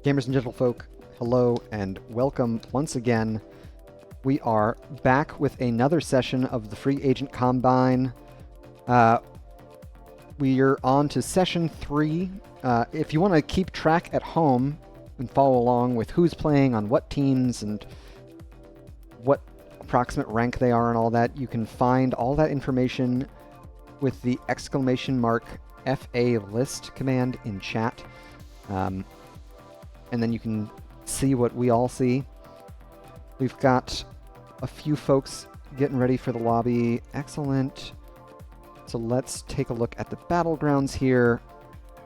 Gamers and gentlefolk, hello and welcome once again. We are back with another session of the Free Agent Combine. We are on to session 3. If you want to keep track at home and follow along with who's playing on what teams and what approximate rank they are and all that, you can find all that information with the !FA list command in chat. And then you can see what we all see. We've got a few folks getting ready for the lobby. Excellent. So let's take a look at the battlegrounds here.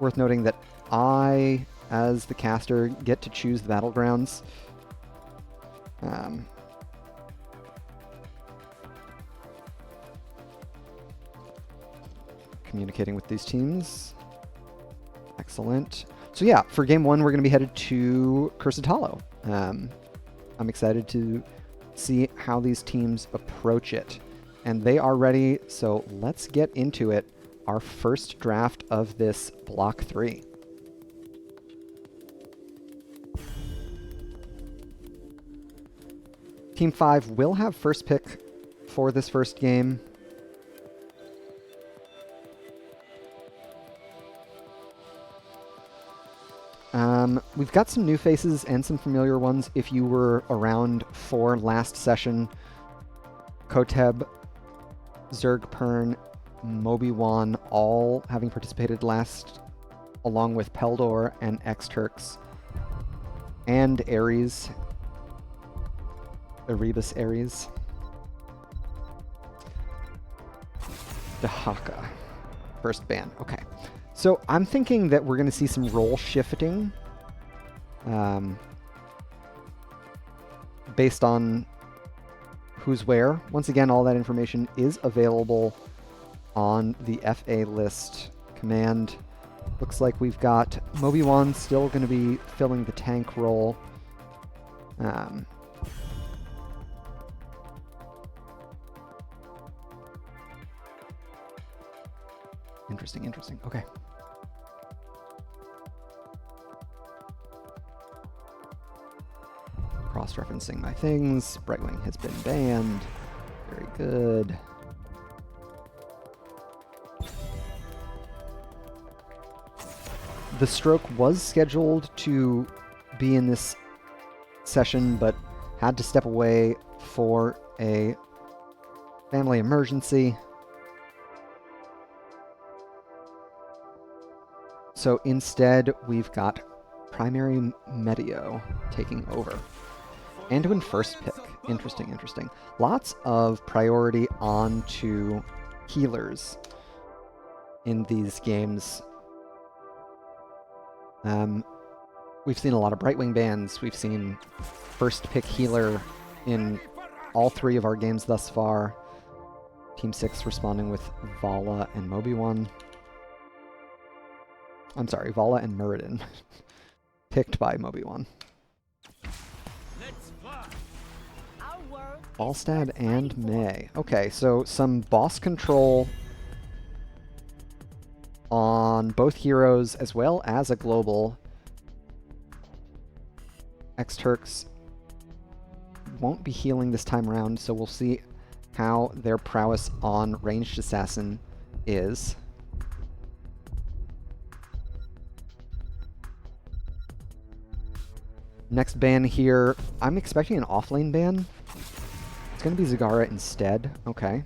Worth noting that I, as the caster, get to choose the battlegrounds. Communicating with these teams. Excellent. So yeah, for game 1, we're going to be headed to Cursed Hollow. I'm excited to see how these teams approach it. And they are ready, so let's get into it. Our first draft of this Block 3. Team 5 will have first pick for this first game. We've got some new faces and some familiar ones. If you were around for last session, Koteb, Zergpern, Moby1, all having participated last, along with Peldor and X-Turks, and Ares, Erebus Ares. Dahaka, first ban, okay. So I'm thinking that we're going to see some role shifting based on who's where. Once again, all that information is available on the FA list command. Looks like we've got Moby1 still going to be filling the tank role. Interesting. Okay. Cross-referencing my things. Brightwing has been banned. Very good. The Stroke was scheduled to be in this session, but had to step away for a family emergency. So instead, we've got Primary Medio taking over. Anduin first pick. Interesting. Lots of priority on to healers in these games. We've seen a lot of Brightwing bans. We've seen first pick healer in all 3 of our games thus far. Team 6 responding with Vala and Moby1. I'm sorry, Vala and Muradin. Picked by Moby1. Alstad and May. Okay, so some boss control on both heroes as well as a global. X-Turks won't be healing this time around, so we'll see how their prowess on ranged assassin is. Next ban here, I'm expecting an offlane ban. It's going to be Zagara instead. Okay.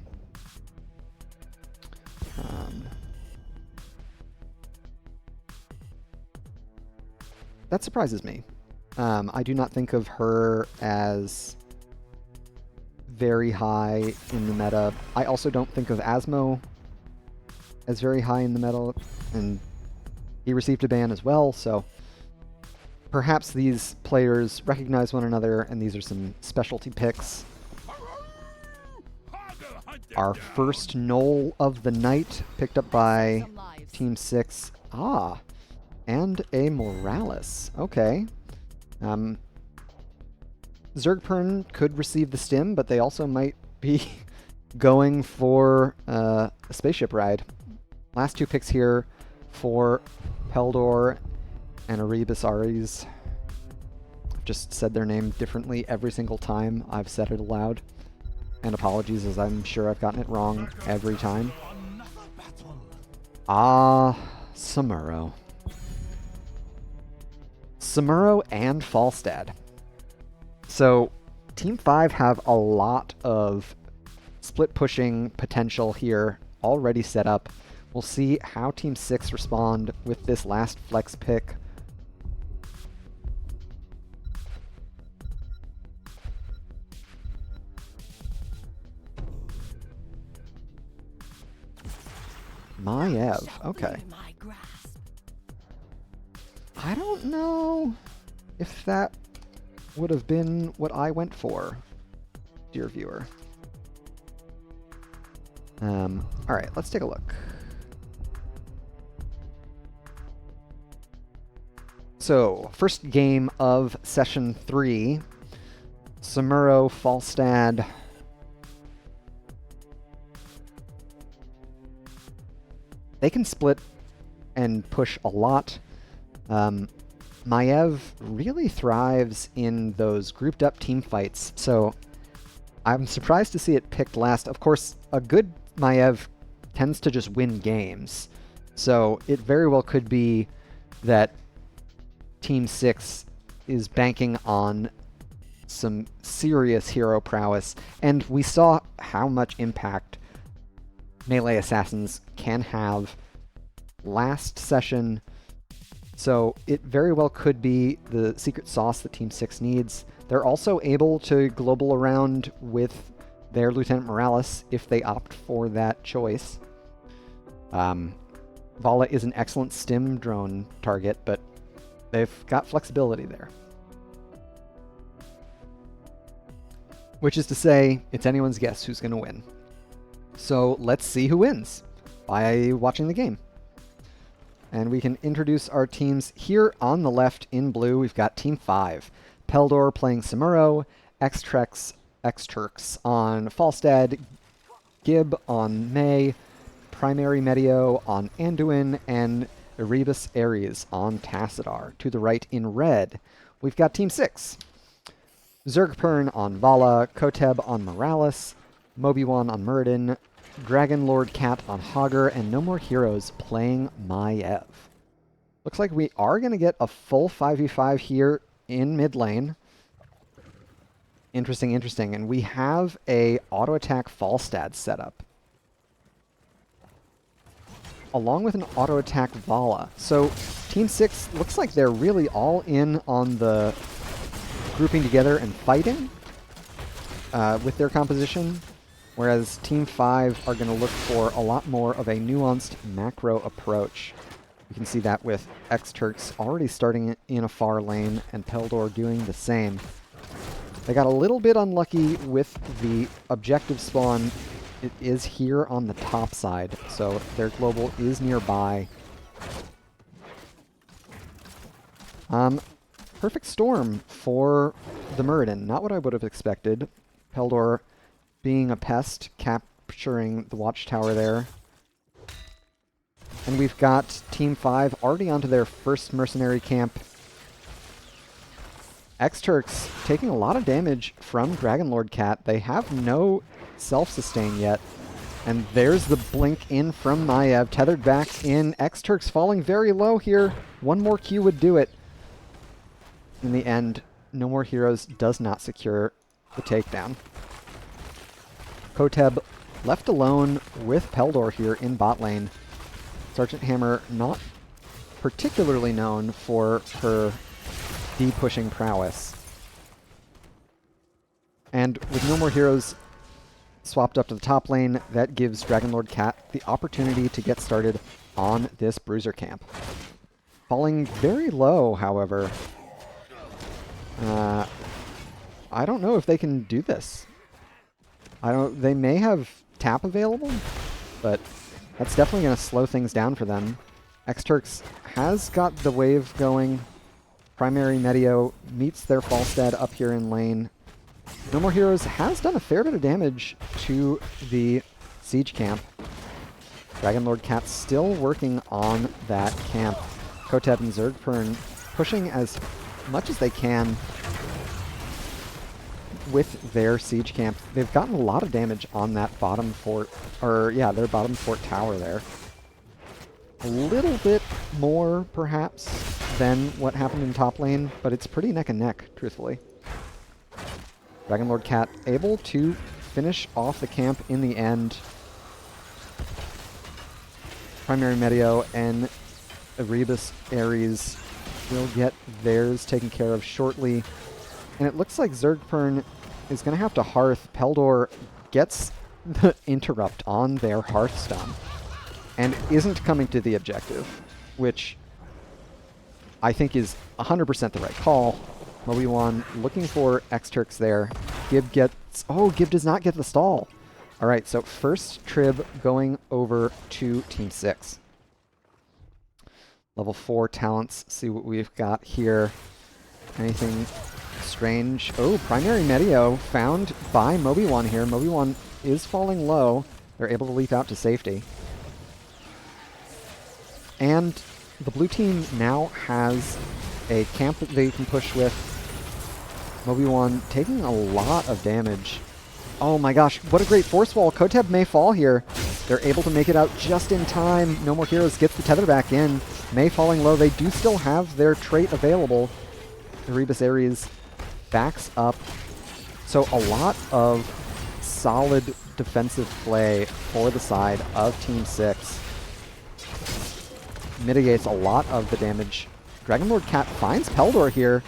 That surprises me. I do not think of her as very high in the meta. I also don't think of Asmo as very high in the meta, and he received a ban as well, so perhaps these players recognize one another, and these are some specialty picks. Our first Knoll of the night, picked up by Team 6. Ah, and a Morales. Okay. Zergpern could receive the stim, but they also might be going for a spaceship ride. Last 2 picks here for Peldor and Erebus Ares. just said their name differently every single time I've said it aloud. And apologies, as I'm sure I've gotten it wrong every time. Ah, Samuro. Samuro and Falstad. So, Team 5 have a lot of split pushing potential here already set up. We'll see how Team 6 respond with this last flex pick. Maiev, okay. I don't know if that would have been what I went for, dear viewer. Alright, let's take a look. So, first game of Session 3. Samuro, Falstad. They can split and push a lot. Maiev really thrives in those grouped up team fights, so I'm surprised to see it picked last. Of course, a good Maiev tends to just win games, so it very well could be that Team 6 is banking on some serious hero prowess, and we saw how much impact melee assassins can have last session, so it very well could be the secret sauce that Team 6 needs. They're also able to global around with their Lieutenant Morales if they opt for that choice. Vala is an excellent stim drone target, but they've got flexibility there. Which is to say, it's anyone's guess who's going to win. So let's see who wins by watching the game. And we can introduce our teams here on the left in blue. We've got Team 5. Peldor playing Samuro, X-Turks on Falstad, Gib on May, Primary Medio on Anduin, and Erebus Ares on Tassadar. To the right in red, we've got Team 6. Zergpern on Vala, Koteb on Morales, Mobiwan on Muradin, Dragon Lord Cat on Hogger, and No More Heroes playing Maiev. Looks like we are going to get a full 5v5 here in mid lane. Interesting, interesting. And we have a auto attack Falstad setup, along with an auto attack Vala. So Team 6 looks like they're really all in on the grouping together and fighting with their composition, whereas Team 5 are going to look for a lot more of a nuanced macro approach. You can see that with X-Turks already starting in a far lane and Peldor doing the same. They got a little bit unlucky with the objective spawn. It is here on the top side, so their global is nearby. Perfect storm for the Muradin. Not what I would have expected. Peldor being a pest, capturing the watchtower there. And we've got Team 5 already onto their first mercenary camp. X-Turks taking a lot of damage from Dragon Lord Cat. They have no self-sustain yet. And there's the blink in from Maiev, tethered back in. X-Turks falling very low here. One more Q would do it. In the end, No More Heroes does not secure the takedown. Koteb left alone with Peldor here in bot lane. Sergeant Hammer not particularly known for her D-pushing prowess. And with No More Heroes swapped up to the top lane, that gives Dragon Lord Cat the opportunity to get started on this bruiser camp. Falling very low, however. I don't know if they can do this. They may have tap available, but that's definitely going to slow things down for them. X-Turks has got the wave going. Primary Medio meets their Falstad up here in lane. No More Heroes has done a fair bit of damage to the siege camp. Dragon Lord Cat still working on that camp. Koteb and Zergpern pushing as much as they can with their siege camp, they've gotten a lot of damage on that bottom fort, or yeah, their bottom fort tower there. A little bit more, perhaps, than what happened in top lane, but it's pretty neck and neck, truthfully. Dragon Lord Cat able to finish off the camp in the end. Primary Medio and Erebus Ares will get theirs taken care of shortly. And it looks like Zergpern is going to have to Hearth. Peldor gets the interrupt on their Hearthstone and isn't coming to the objective, which I think is 100% the right call. Mobi1 looking for X-Turks there. Gib gets... Oh, Gib does not get the stall. All right, so first Trib going over to Team 6. Level 4 talents. See what we've got here. Anything strange? Oh, Primary Medio found by Mobi1 here. Mobi1 is falling low. They're able to leap out to safety. And the blue team now has a camp that they can push with. Mobi1 taking a lot of damage. Oh my gosh, what a great force wall. Koteb may fall here. They're able to make it out just in time. No More Heroes gets the tether back in. May falling low. They do still have their trait available. Erebus Ares backs up. So a lot of solid defensive play for the side of Team 6. Mitigates a lot of the damage. Dragon Lord Cat finds Peldor here.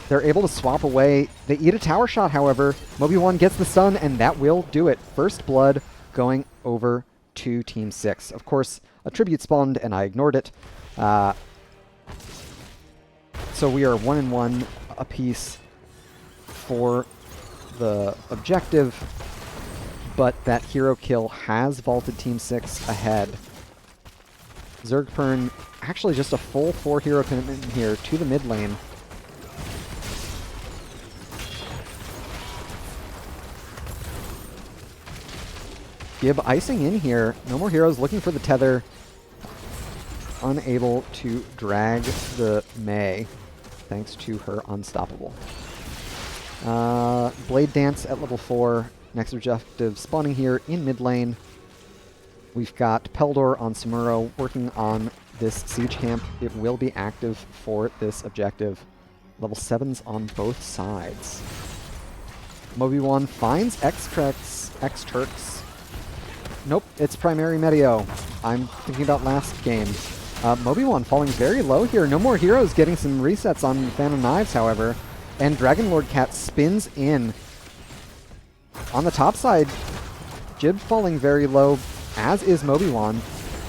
They're able to swap away. They eat a tower shot, however. Mobi1 gets the stun, and that will do it. First blood going over to Team 6. Of course, a tribute spawned, and I ignored it. So we are 1-1 apiece for the objective, but that hero kill has vaulted Team 6 ahead. Zergpern, actually just a full 4 hero commitment here to the mid lane. Gib icing in here. No More Heroes looking for the tether. Unable to drag the May, thanks to her Unstoppable. Blade Dance at level 4. Next objective spawning here in mid lane. We've got Peldor on Samuro working on this siege camp. It will be active for this objective. Level 7s on both sides. Mobi1 finds X-Turks. Nope, it's Primary Medio. I'm thinking about last game. Mobi1 falling very low here. No More Heroes getting some resets on Phantom Knives, however. And Dragon Lord Cat spins in. On the top side, Jib falling very low, as is Mobi1.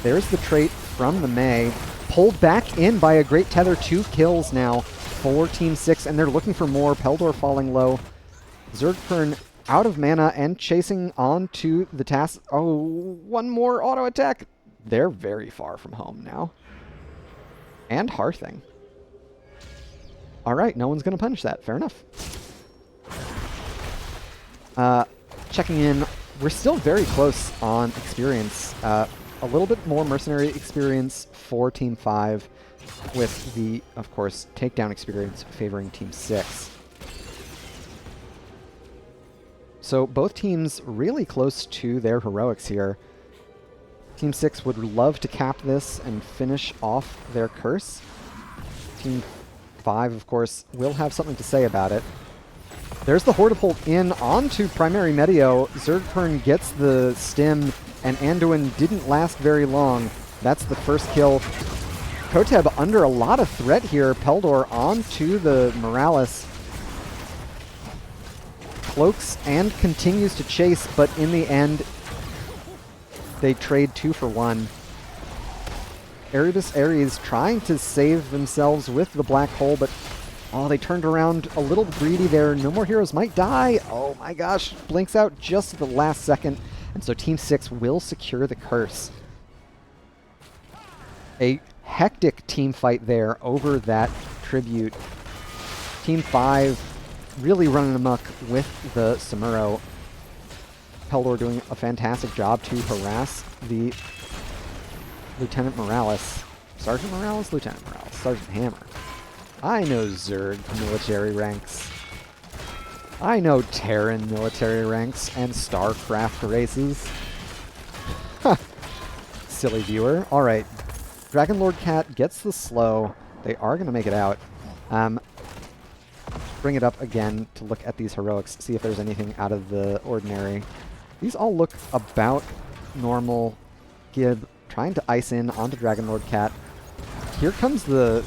There's the trait from the May. Pulled back in by a great tether. 2 kills now for Team 6, and they're looking for more. Peldor falling low. Zergpern out of mana and chasing on to the task. Oh, one more auto attack. They're very far from home now. And hearthing. All right, no one's going to punish that. Fair enough. Checking in. We're still very close on experience. A little bit more mercenary experience for Team 5, with the, of course, takedown experience favoring Team 6. So both teams really close to their heroics here. Team 6 would love to cap this and finish off their curse. Team 5, of course, will have something to say about it. There's the Hortipult in onto Primary Medio. Zergpern gets the stim, and Anduin didn't last very long. That's the first kill. Koteb under a lot of threat here. Peldor onto the Morales. Cloaks and continues to chase, but in the end, they trade 2 for 1. Erebus Ares trying to save themselves with the black hole, but oh, they turned around a little greedy there. No More Heroes might die. Oh my gosh, blinks out just at the last second, and so Team 6 will secure the curse. A hectic team fight there over that tribute. Team 5 really running amok with the Samuro. Peldor doing a fantastic job to harass the Lieutenant Morales. Sergeant Morales? Lieutenant Morales. Sergeant Hammer. I know Zerg military ranks. I know Terran military ranks and StarCraft races. Silly viewer. Alright. Dragon Lord Cat gets the slow. They are going to make it out. Bring it up again to look at these heroics, see if there's anything out of the ordinary. These all look about normal. Gib trying to ice in onto Dragon Lord Cat. Here comes the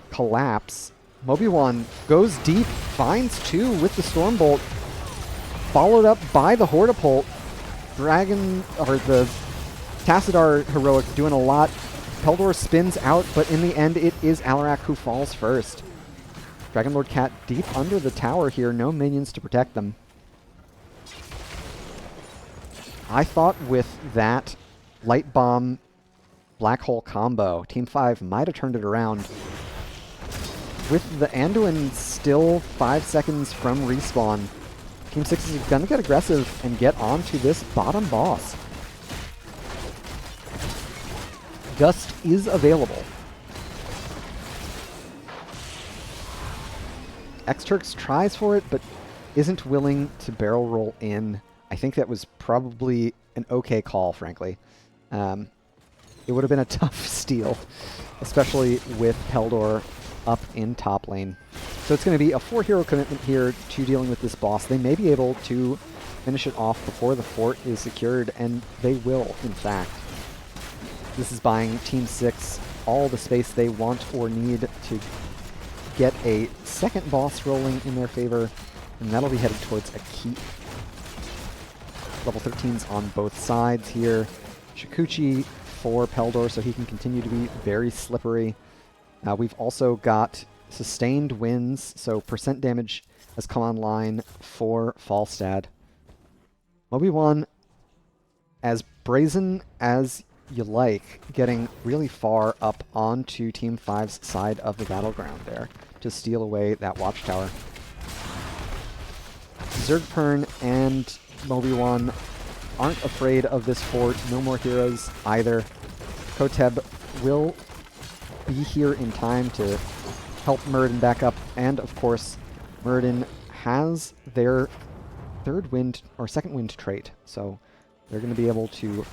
collapse. Moby-Wan goes deep, finds two with the Stormbolt, followed up by the Hortapult. The Tassadar heroic doing a lot. Peldor spins out, but in the end it is Alarak who falls first. Dragon Lord Cat deep under the tower here, no minions to protect them. I thought with that Light Bomb Black Hole combo, Team 5 might have turned it around. With the Anduin still 5 seconds from respawn, Team 6 is going to get aggressive and get onto this bottom boss. Gust is available. X-Turks tries for it, but isn't willing to barrel roll in. I think that was probably an okay call, frankly. It would have been a tough steal, especially with Peldor up in top lane. So it's going to be a 4-hero commitment here to dealing with this boss. They may be able to finish it off before the fort is secured, and they will, in fact. This is buying Team 6 all the space they want or need to get a second boss rolling in their favor, and that'll be headed towards a keep. Level 13's on both sides here. Shikuchi for Peldor so he can continue to be very slippery. We've also got sustained wins, so percent damage has come online for Falstad. Moby-Wan, as brazen as you like, getting really far up onto Team 5's side of the battleground there to steal away that watchtower. Zergpern and Moby-Wan aren't afraid of this fort. No more heroes either. Koteb will be here in time to help Muradin back up, and of course Muradin has their third wind or second wind trait, so they're going to be able to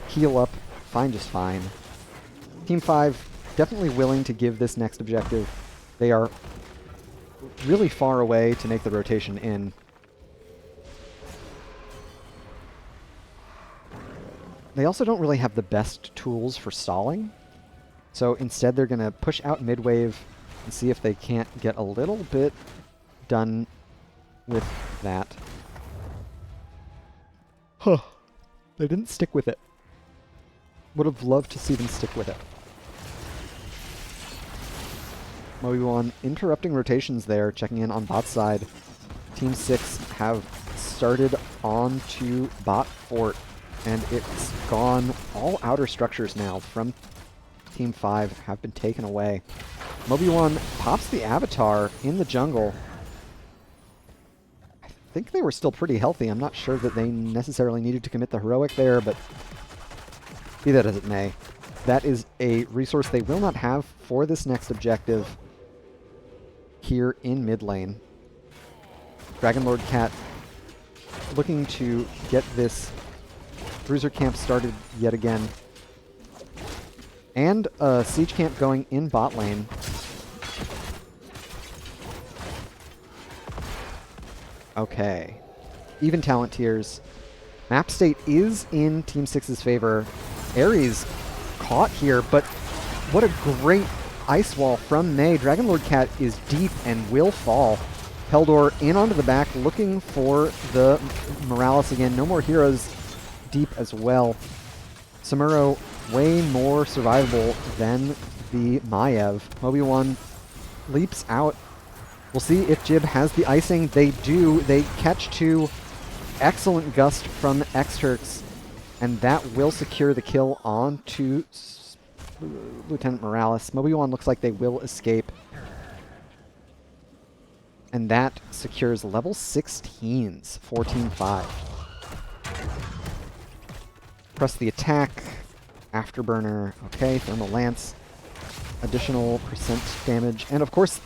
heal up fine, just fine. Team 5 definitely willing to give this next objective. They are really far away to make the rotation in. They also don't really have the best tools for stalling, so instead they're going to push out mid-wave and see if they can't get a little bit done with that. Huh. They didn't stick with it. Would have loved to see them stick with it. Moby-Wan interrupting rotations there, checking in on bot side. Team 6 have started on to bot fort, and it's gone. All outer structures now from Team 5 have been taken away. Moby-Wan pops the Avatar in the jungle. I think they were still pretty healthy. I'm not sure that they necessarily needed to commit the heroic there, but be that as it may, that is a resource they will not have for this next objective here in mid lane. Dragon Lord Cat looking to get this bruiser camp started yet again. And a siege camp going in bot lane. Okay. Even talent tiers. Map state is in Team 6's favor. Ares caught here, but what a great ice wall from Mei. Dragon Lord Cat is deep and will fall. Peldor in onto the back, looking for the Morales again. No more heroes deep as well. Samuro way more survivable than the Maiev. Moby-Wan leaps out. We'll see if Jib has the icing. They do. They catch two. Excellent gust from X-Turks, and that will secure the kill on to Lieutenant Morales. Moby-Wan looks like they will escape. And that secures level 16s for Team 5. Press the attack. Afterburner. Okay, Thermal Lance. Additional percent damage. And of course,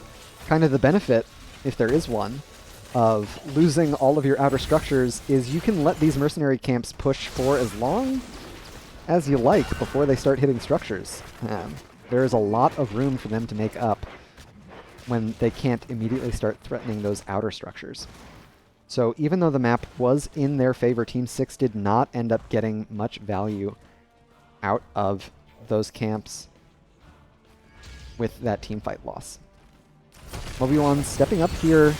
kind of the benefit, if there is one, of losing all of your outer structures is you can let these mercenary camps push for as long as you like before they start hitting structures. There is a lot of room for them to make up when they can't immediately start threatening those outer structures. So even though the map was in their favor, Team 6 did not end up getting much value out of those camps with that team fight loss. Moby1 stepping up here,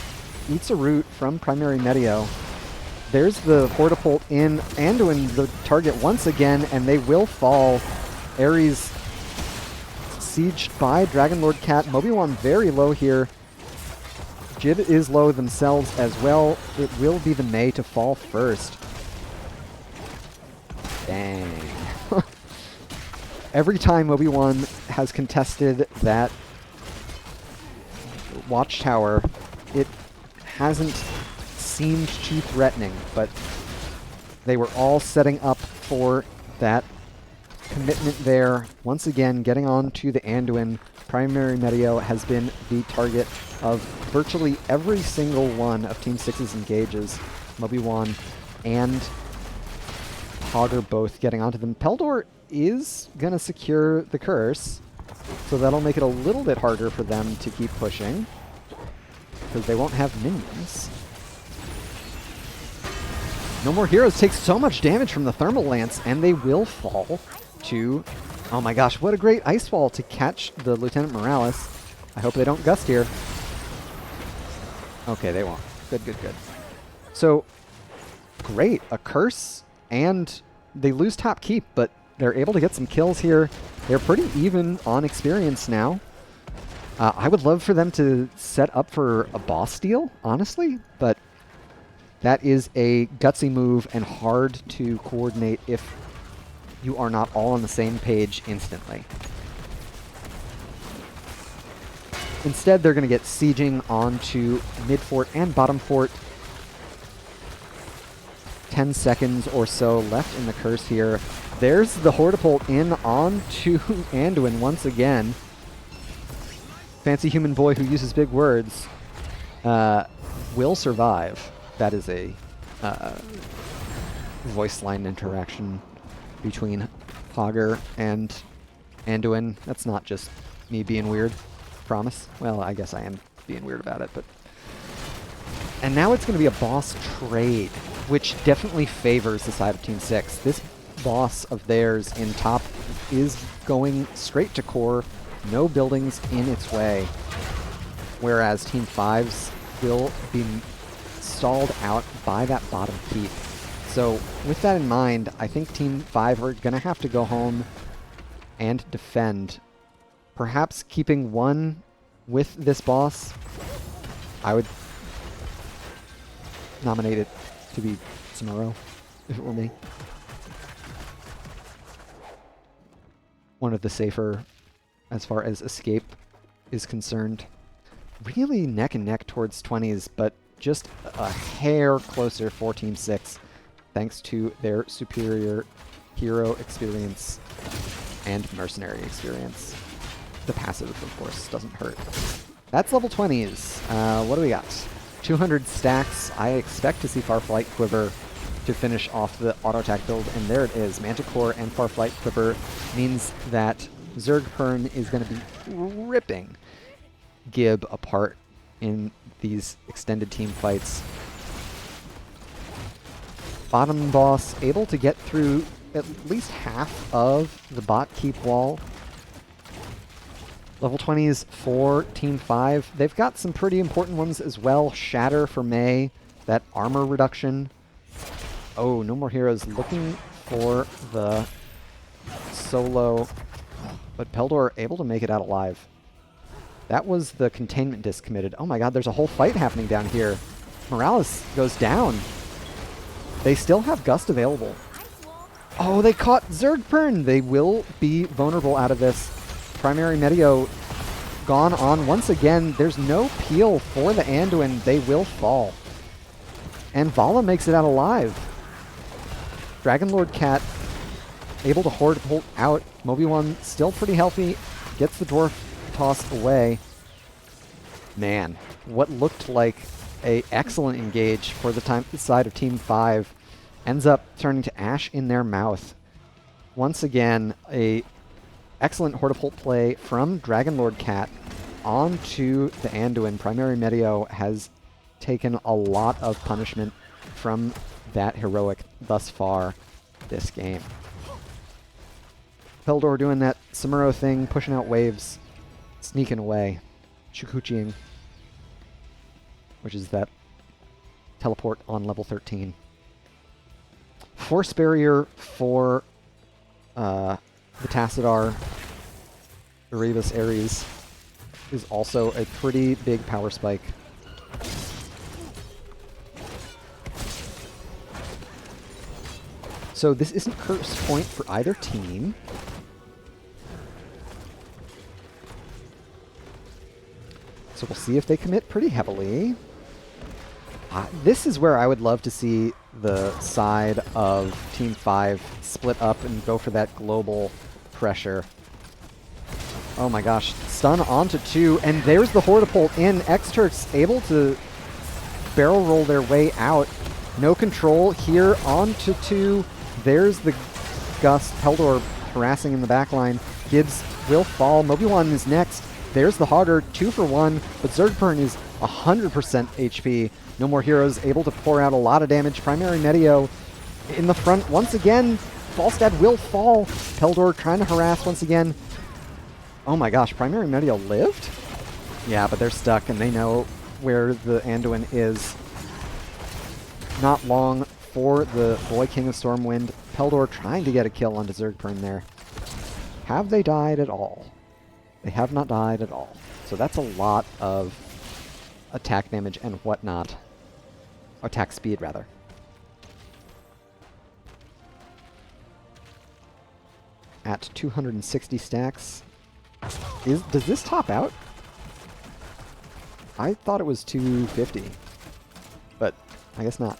eats a root from primary Meteo. There's the Hortipult in, Anduin the target once again, and they will fall. Ares sieged by Dragonlord Cat. Moby1 very low here. Jib is low themselves as well. It will be the Mei to fall first. Dang. Every time Moby1 has contested that watchtower, it hasn't seemed too threatening, but they were all setting up for that commitment there. Once again, getting on to the Anduin. Primary Meteo has been the target of virtually every single one of Team 6's engages. Moby1 and Hogger both getting onto them. Peldor is going to secure the curse, so that'll make it a little bit harder for them to keep pushing, because they won't have minions. No More Heroes takes so much damage from the Thermal Lance, and they will fall to... Oh my gosh, what a great Ice Wall to catch the Lieutenant Morales. I hope they don't gust here. Okay, they won't. Good, good, good. So, great. A curse, and they lose top keep, but they're able to get some kills here. They're pretty even on experience now. I would love for them to set up for a boss deal, honestly, but that is a gutsy move and hard to coordinate if you are not all on the same page instantly. Instead, they're going to get sieging onto mid fort and bottom fort. 10 seconds or so left in the curse here. There's the Hortipult in onto Anduin once again. Fancy human boy who uses big words will survive. That is a voice line interaction between Hogger and Anduin. That's not just me being weird. Promise. Well, I guess I am being weird about it, but... And now it's going to be a boss trade, which definitely favors the side of Team 6. This boss of theirs in top is going straight to core, no buildings in its way, whereas Team 5's will be stalled out by that bottom keep. So with that in mind, I think Team 5 are going to have to go home and defend. Perhaps keeping one with this boss. I would nominate it to be Tomorrow, if it were me. One of the safer as far as escape is concerned. Really neck and neck towards 20s, but just a hair closer for Team 6, thanks to their superior hero experience and mercenary experience. The passive, of course, doesn't hurt. That's level 20s. What do we got? 200 stacks. I expect to see Farflight Quiver to finish off the auto attack build, and there it is. Manticore and Farflight Quiver means that Zergpern is going to be ripping Gib apart in these extended team fights. Bottom boss able to get through at least half of the bot keep wall. Level 20s for Team 5. They've got some pretty important ones as well. Shatter for Mei, that armor reduction. Oh, No More Heroes looking for the solo, but Peldor able to make it out alive. That was the containment disc committed. Oh my god, there's a whole fight happening down here. Morales goes down. They still have Gust available. Oh, they caught Zergpern. They will be vulnerable out of this. Primary Meteo gone on once again. There's no peel for the Anduin. They will fall. And Vala makes it out alive. Dragonlord Cat able to Hortipult out. Moby1 still pretty healthy. Gets the Dwarf toss away. Man, what looked like a excellent engage for the side of Team 5. Ends up turning to ash in their mouth. Once again, a excellent Hortipult play from Dragon Lord Cat onto the Anduin. Primary Medio has taken a lot of punishment from that heroic thus far this game. Peldor doing that Samuro thing, pushing out waves, sneaking away, Shukuchiing, which is that teleport on level 13. Force barrier for the Tassadar Erebus Ares is also a pretty big power spike. So this isn't curse point for either team. So we'll see if they commit pretty heavily. This is where I would love to see the side of Team 5 split up and go for that global pressure. Oh my gosh, stun onto 2, and there's the Hortipult in. X-Turks able to barrel roll their way out. No control here onto 2. There's the Gust. Peldor harassing in the backline. Gibbs will fall. Moby1 is next. There's the Hogger, 2 for 1, but Zergpern is 100% HP. No More Heroes able to pour out a lot of damage. Primary Medio in the front once again. Falstad will fall. Peldor trying to harass once again. Oh my gosh, Primary Medio lived? Yeah, but they're stuck and they know where the Anduin is. Not long for the Boy King of Stormwind. Peldor trying to get a kill onto Zergpern there. Have they died at all? They have not died at all. So that's a lot of attack damage and whatnot. Attack speed, rather. At 260 stacks. Does this top out? I thought it was 250. But I guess not.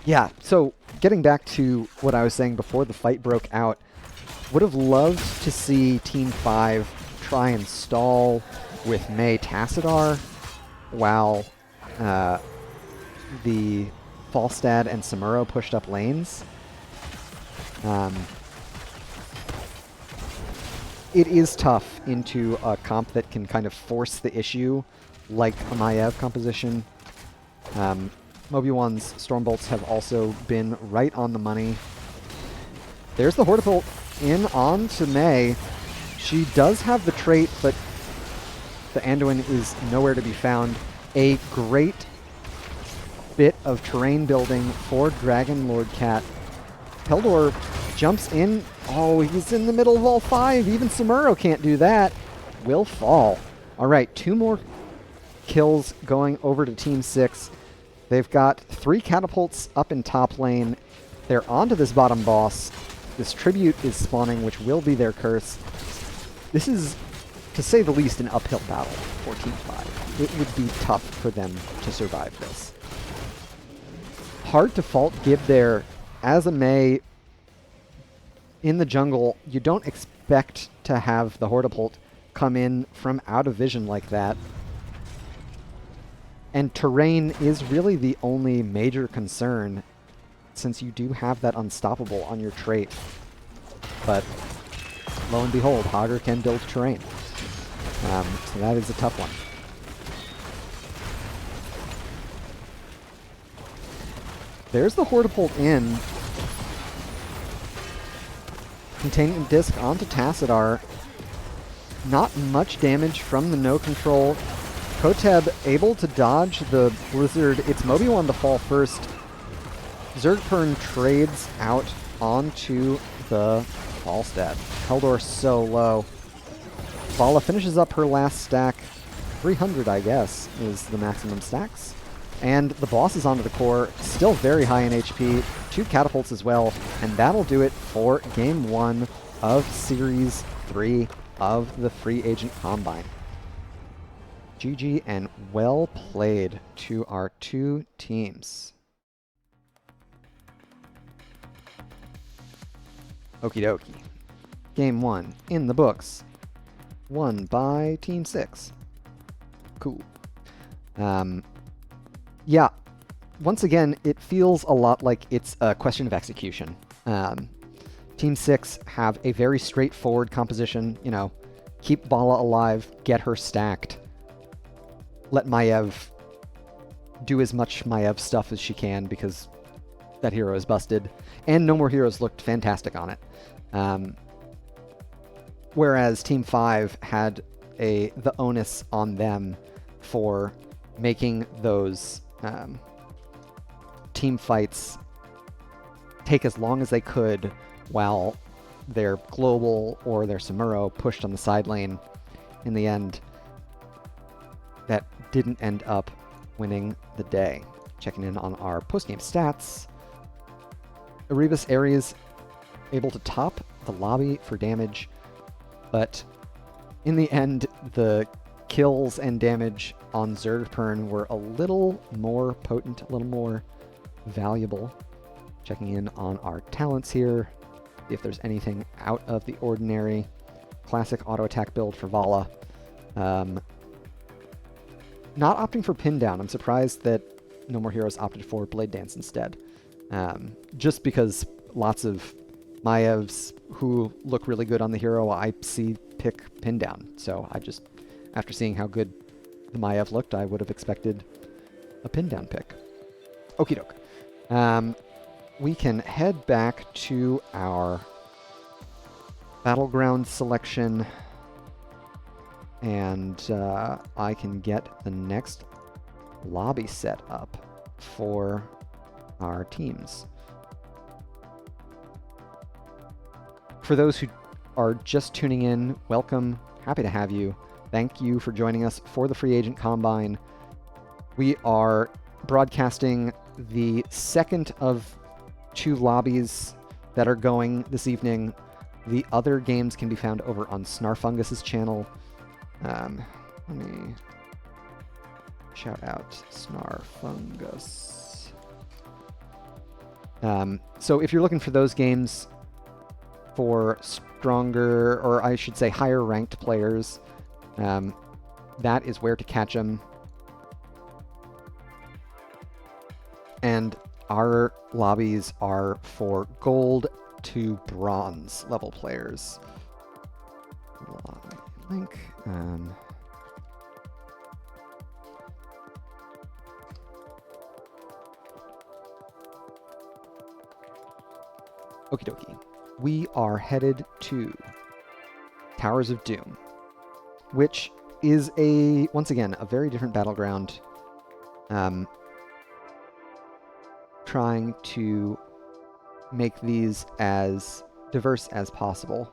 Yeah, so getting back to what I was saying before the fight broke out, would have loved to see Team 5 try and stall with Mei Tassadar while the Falstad and Samuro pushed up lanes. It is tough into a comp that can kind of force the issue, like a Maiev composition. Moby1's Stormbolts have also been right on the money. There's the Hortipult in on to Mei. She does have the trait, but the Anduin is nowhere to be found. A great bit of terrain building for Dragon Lord Cat. Peldor jumps in. Oh, he's in the middle of all 5. Even Samuro can't do that. Will fall. All right, 2 more kills going over to Team 6. They've got 3 catapults up in top lane. They're onto this bottom boss. This tribute is spawning, which will be their curse. This is, to say the least, an uphill battle for Team 5. It would be tough for them to survive this. Hard to fault Gib there. As a Mei in the jungle, you don't expect to have the Hortipult come in from out of vision like that. And terrain is really the only major concern, since you do have that unstoppable on your trait. But lo and behold, Hogger can build terrain. So that is a tough one. There's the Hortipult in. Containment Disc onto Tassadar. Not much damage from the no control. Koteb able to dodge the Blizzard. It's Moby1 to fall first. Zergpern trades out onto the Falstad. Peldor so low. Vala finishes up her last stack. 300, I guess, is the maximum stacks. And the boss is onto the core, still very high in HP. 2 catapults as well, and that'll do it for Game 1 of Series 3 of the Free Agent Combine. GG and well played to our 2 teams. Okie dokie. Game 1 in the books. Won by Team 6. Cool. Yeah, once again, it feels a lot like it's a question of execution. Team 6 have a very straightforward composition, you know, keep Vala alive, get her stacked, let Maiev do as much Maiev stuff as she can because that hero is busted, and No More Heroes looked fantastic on it. Whereas Team 5 had the onus on them for making those team fights take as long as they could while their Global or their Samuro pushed on the side lane. In the end, that didn't end up winning the day. Checking in on our post-game stats. Erebus Ares able to top the lobby for damage, but in the end, the kills and damage on Zergpern were a little more potent, a little more valuable. Checking in on our talents here, see if there's anything out of the ordinary. Classic auto attack build for Vala. Not opting for pin down. I'm surprised that No More Heroes opted for Blade Dance instead. Just because lots of Maievs who look really good on the hero, I see pick pin down. So I just, after seeing how good the Maiev looked, I would have expected a pin down pick. Okie doke. We can head back to our battleground selection, and I can get the next lobby set up for our teams. For those who are just tuning in, welcome. Happy to have you. Thank you for joining us for the Free Agent Combine. We are broadcasting the second of 2 lobbies that are going this evening. The other games can be found over on Snarfungus's channel. Let me shout out Snarfungus. So if you're looking for those games for stronger, or I should say higher ranked players, that is where to catch them. And our lobbies are for gold to bronze level players. Link. Okie dokie. We are headed to Towers of Doom, which is once again, a very different battleground. Trying to make these as diverse as possible.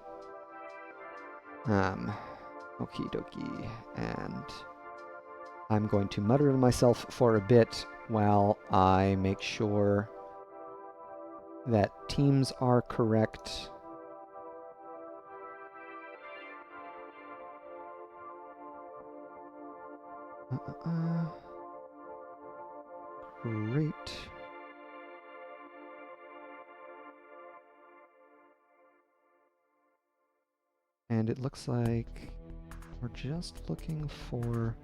Okie dokie. And I'm going to mutter to myself for a bit while I make sure that teams are correct. Great. And it looks like we're just looking for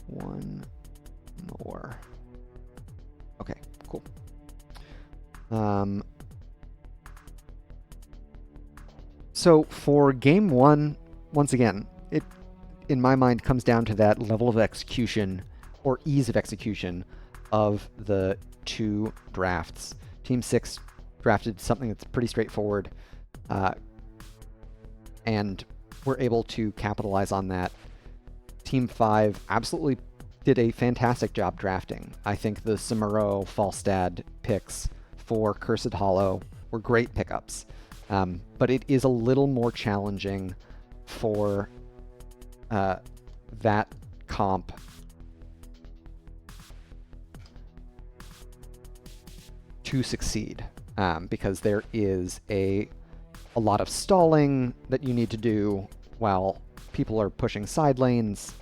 one more. Okay, cool. So for game 1, once again, it, in my mind, comes down to that level of execution or ease of execution of the 2 drafts. Team 6 drafted something that's pretty straightforward, and we're able to capitalize on that. Team 5 absolutely did a fantastic job drafting. I think the Samuro Falstad picks for Cursed Hollow were great pickups, but it is a little more challenging for that comp to succeed, because there is a lot of stalling that you need to do while people are pushing side lanes.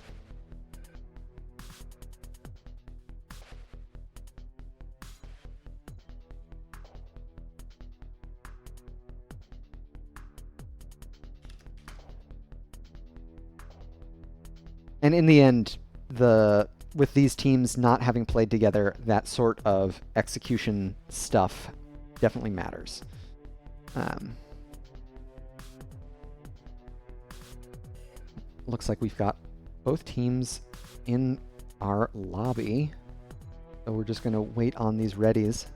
And in the end, the with these teams not having played together, that sort of execution stuff definitely matters. Looks like we've got both teams in our lobby, so we're just going to wait on these readies.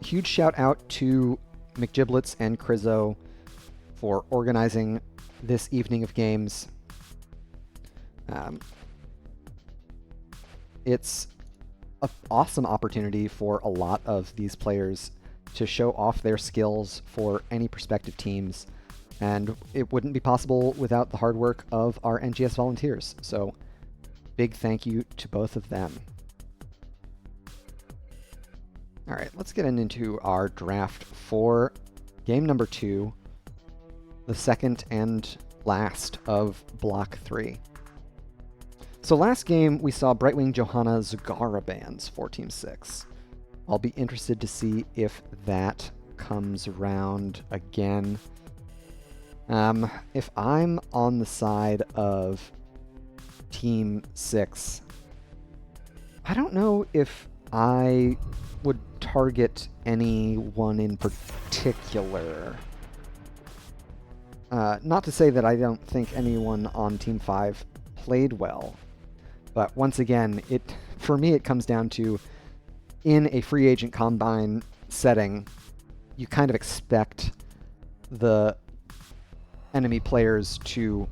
Huge shout out to McGiblets and Crizzo for organizing this evening of games. It's an awesome opportunity for a lot of these players to show off their skills for any prospective teams, and it wouldn't be possible without the hard work of our NGS volunteers. So big thank you to both of them. All right, let's get into our draft for game number 2, the second and last of Block 3. So last game, we saw Brightwing Johanna Zagara bans for Team 6. I'll be interested to see if that comes around again. If I'm on the side of Team 6, I don't know if I would target anyone in particular. Not to say that I don't think anyone on Team 5 played well, but once again, for me it comes down to, in a free agent combine setting, you kind of expect the enemy players to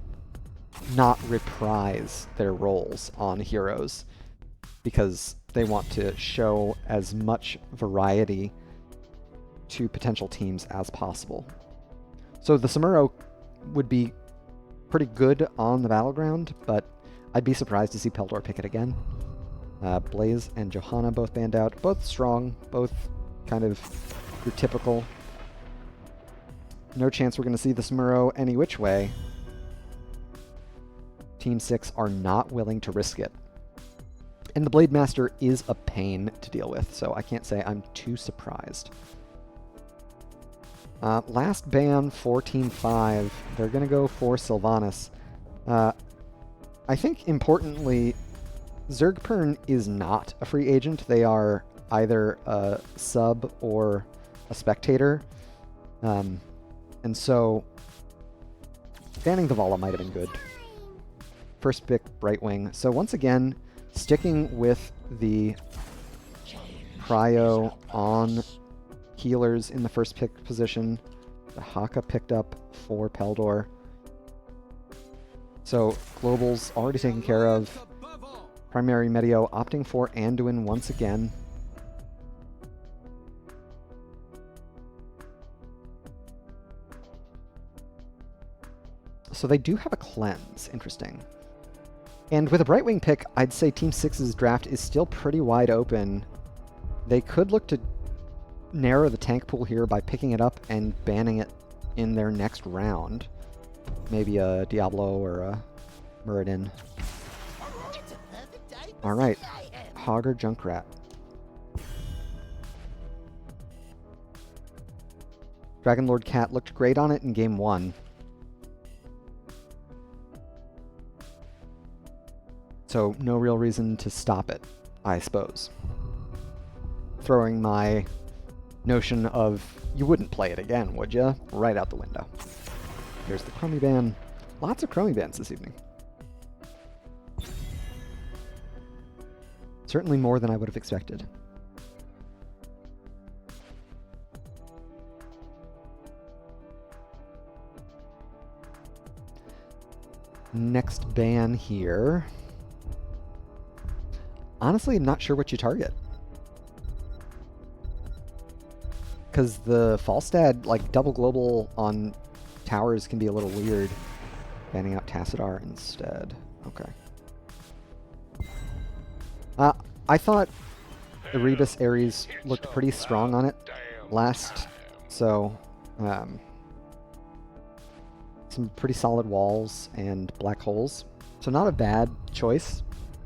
not reprise their roles on heroes, because they want to show as much variety to potential teams as possible. So the Samuro would be pretty good on the battleground, but I'd be surprised to see Peldor pick it again. Blaze and Johanna both banned out, both strong, both kind of your typical. No chance we're going to see the Samuro any which way. Team 6 are not willing to risk it. And the Blade Master is a pain to deal with, so I can't say I'm too surprised. Last ban for Team 5, they're going to go for Sylvanas. I think, importantly, Zergpern is not a free agent. They are either a sub or a spectator. And so, banning the Vala might have been good. First pick, Brightwing. So once again, sticking with the prio on healers in the first pick position. The Haka picked up for Peldor. So Global's already taken care of. Primary Medio opting for Anduin once again. So they do have a cleanse. Interesting. And with a Brightwing pick, I'd say Team 6's draft is still pretty wide open. They could look to narrow the tank pool here by picking it up and banning it in their next round. Maybe a Diablo or a Muradin. Alright, Hogger Junkrat. Dragonlord Cat looked great on it in game 1. So no real reason to stop it, I suppose. Throwing my notion of you wouldn't play it again, would you? Right out the window. Here's the Chromie ban. Lots of Chromie bans this evening. Certainly more than I would have expected. Next ban here. Honestly, I'm not sure what you target. Because the Falstad, like, double global on towers can be a little weird. Banning out Tassadar instead. Okay. I thought Erebus Ares looked pretty strong on it last, so some pretty solid walls and black holes. So not a bad choice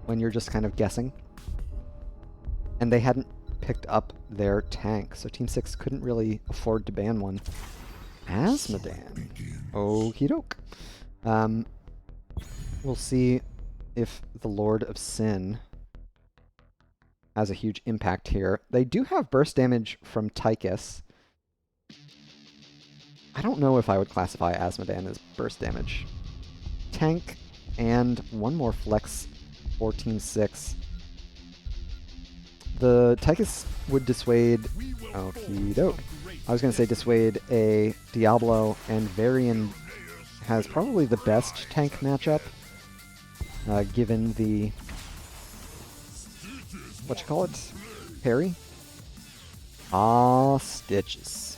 when you're just kind of guessing. And they hadn't picked up their tank, so Team 6 couldn't really afford to ban one. Asmodan. Okie doke. We'll see if the Lord of Sin has a huge impact here. They do have burst damage from Tychus. I don't know if I would classify Asmodan as burst damage. Tank and one more flex for Team 6. The Tychus would dissuade... Okie doke. I was going to say dissuade a Diablo, and Varian has probably the best tank matchup, given the... Parry? Ah, Stitches.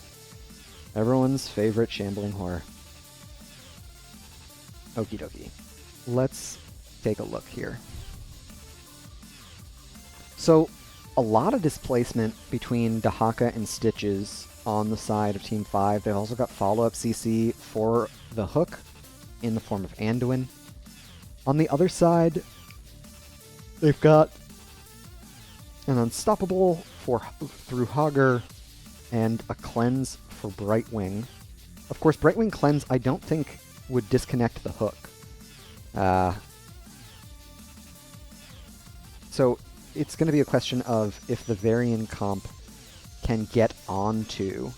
Everyone's favorite shambling horror. Okie dokie. Let's take a look here. So, a lot of displacement between Dahaka and Stitches on the side of Team 5. They've also got follow-up CC for the hook in the form of Anduin. On the other side, they've got an Unstoppable through Hogger and a Cleanse for Brightwing. Of course, Brightwing Cleanse I don't think would disconnect the hook. So it's going to be a question of if the Varian comp can get onto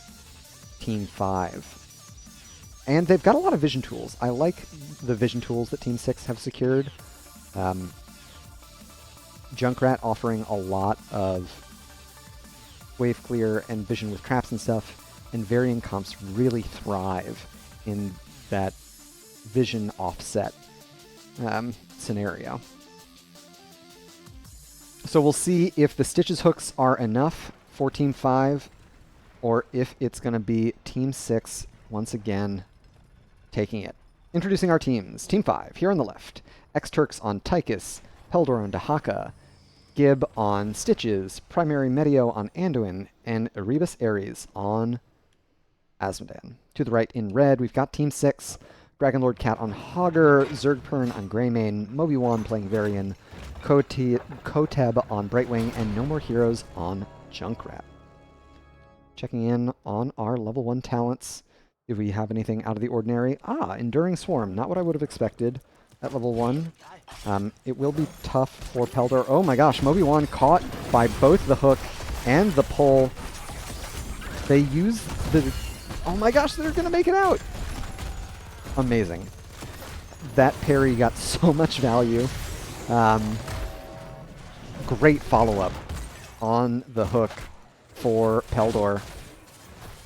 Team 5. And they've got a lot of vision tools. I like the vision tools that Team 6 have secured. Junkrat offering a lot of wave clear and vision with traps and stuff, and Varian comps really thrive in that vision offset scenario. So we'll see if the Stitches hooks are enough for Team 5, or if it's going to be Team 6 once again taking it. Introducing our teams. Team 5, here on the left. X-Turks on Tychus, Peldor on Dahaka, Gib on Stitches, Primary Medio on Anduin, and Erebus Ares on Asmodan. To the right in red, we've got Team 6, Dragonlord Cat on Hogger, Zergpern on Greymane, Moby1 playing Varian, Koteb on Brightwing, and No More Heroes on Junkrat. Checking in on our level 1 talents. If we have anything out of the ordinary. Enduring Swarm. Not what I would have expected at level 1. It will be tough for Peldor. Oh my gosh, Moby1 caught by both the hook and the pull. They use the... Oh my gosh, they're going to make it out! Amazing. That parry got so much value. Great follow-up on the hook for Peldor,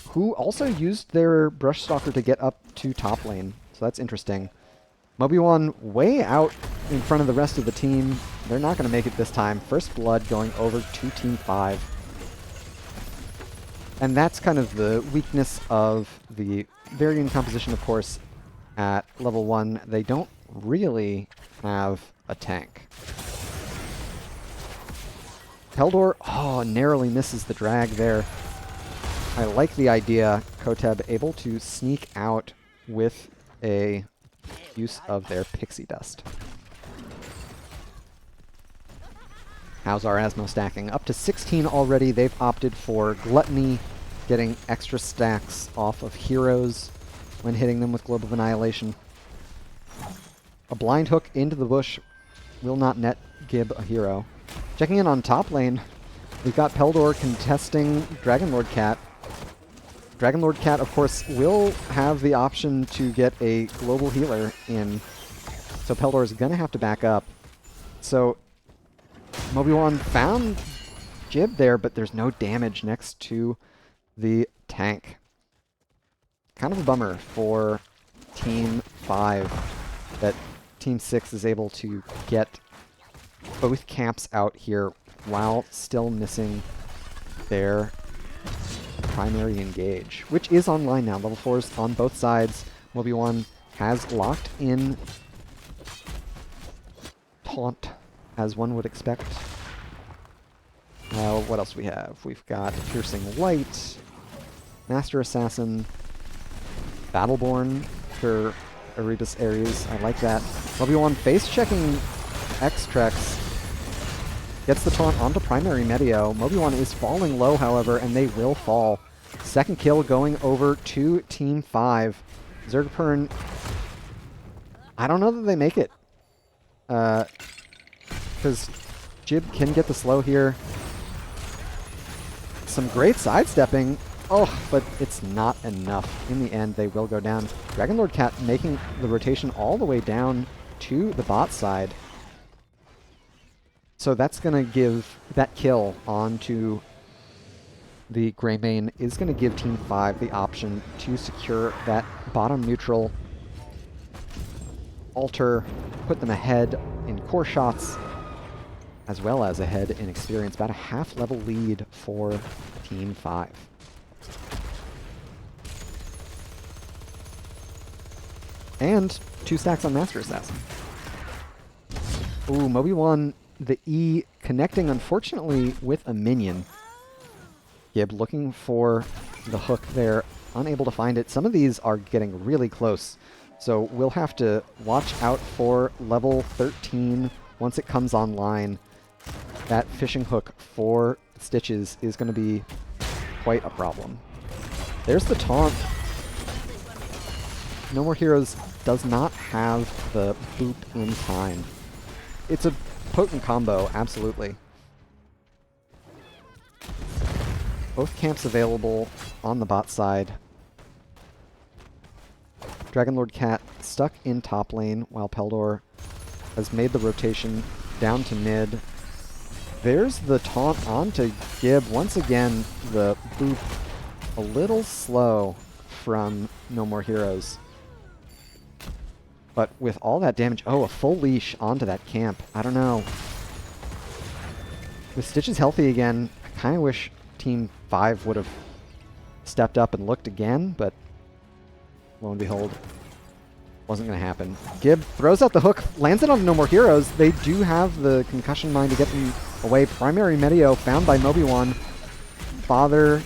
who also used their Brush Stalker to get up to top lane. So that's interesting. Moby1 way out in front of the rest of the team. They're not going to make it this time. First blood going over to Team 5. And that's kind of the weakness of the Varian composition, of course. At level 1, they don't really have a tank. Peldor, narrowly misses the drag there. I like the idea. Koteb able to sneak out with a use of their Pixie Dust. How's our Asmo stacking? Up to 16 already. They've opted for Gluttony, getting extra stacks off of heroes when hitting them with Globe of Annihilation. A blind hook into the bush will not net Gib a hero. Checking in on top lane, we've got Peldor contesting Dragonlord Cat. Dragonlord Cat, of course, will have the option to get a global healer in, so Peldor is going to have to back up. So Moby1 found Jib there, but there's no damage next to the tank. Kind of a bummer for Team 5 that Team 6 is able to get both camps out here while still missing their primary engage, which is online now. Level 4s on both sides. Moby1 has locked in Taunt, as one would expect. What else do we have? We've got Piercing Light, Master Assassin, Battleborn for Erebus Ares. I like that. Moby1 face-checking X-Trex. Gets the taunt onto primary Medio. Moby1 is falling low, however, and they will fall. Second kill going over to Team 5. Zergpern I don't know that they make it. Because Jib can get the slow here. Some great sidestepping. Oh, but it's not enough. In the end, they will go down. Dragon Lord Cat making the rotation all the way down to the bot side. So that's going to give that kill onto the Greymane is going to give Team 5 the option to secure that bottom neutral, alter, put them ahead in core shots, as well as ahead in experience. About a half-level lead for Team 5. And 2 stacks on Master Assassin. Ooh, Moby1, the E connecting, unfortunately, with a minion. Gib looking for the hook there, unable to find it. Some of these are getting really close, so we'll have to watch out for level 13 once it comes online. That fishing hook for Stitches is going to be quite a problem. There's the taunt. No More Heroes does not have the boop in time. It's a potent combo, absolutely. Both camps available on the bot side. Dragon Lord Cat stuck in top lane while Peldor has made the rotation down to mid. There's the taunt onto Gib. Once again, the boop a little slow from No More Heroes. But with all that damage, oh, a full leash onto that camp. I don't know. With Stitches healthy again, I kind of wish Team 5 would have stepped up and looked again, but lo and behold, wasn't going to happen. Gib throws out the hook, lands it on No More Heroes. They do have the concussion mine to get them away. Primary Meteo found by Moby1. Father,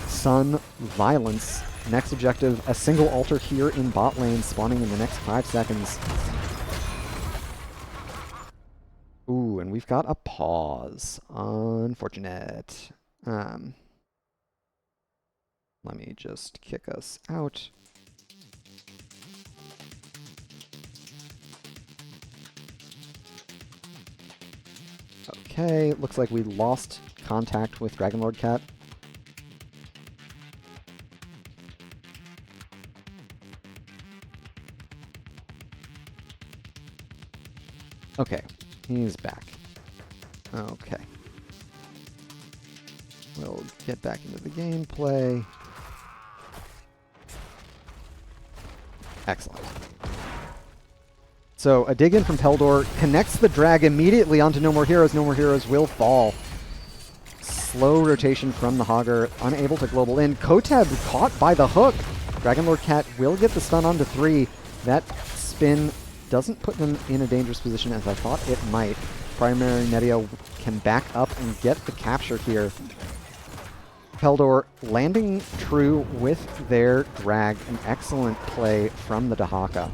son, violence. Next objective, a single altar here in bot lane, spawning in the next 5 seconds. Ooh, and we've got a pause. Unfortunate. Let me just kick us out. Okay, looks like we lost contact with Dragon Lord Cat. Okay, he's back. Okay. We'll get back into the gameplay. Excellent. So a dig in from Peldor connects the drag immediately onto No More Heroes. No More Heroes will fall. Slow rotation from the Hogger, unable to global in. Koteb caught by the hook. Dragon Lord Cat will get the stun onto 3. That spin doesn't put them in a dangerous position as I thought it might. Primary Meteo can back up and get the capture here. Peldor landing true with their drag. An excellent play from the Dahaka.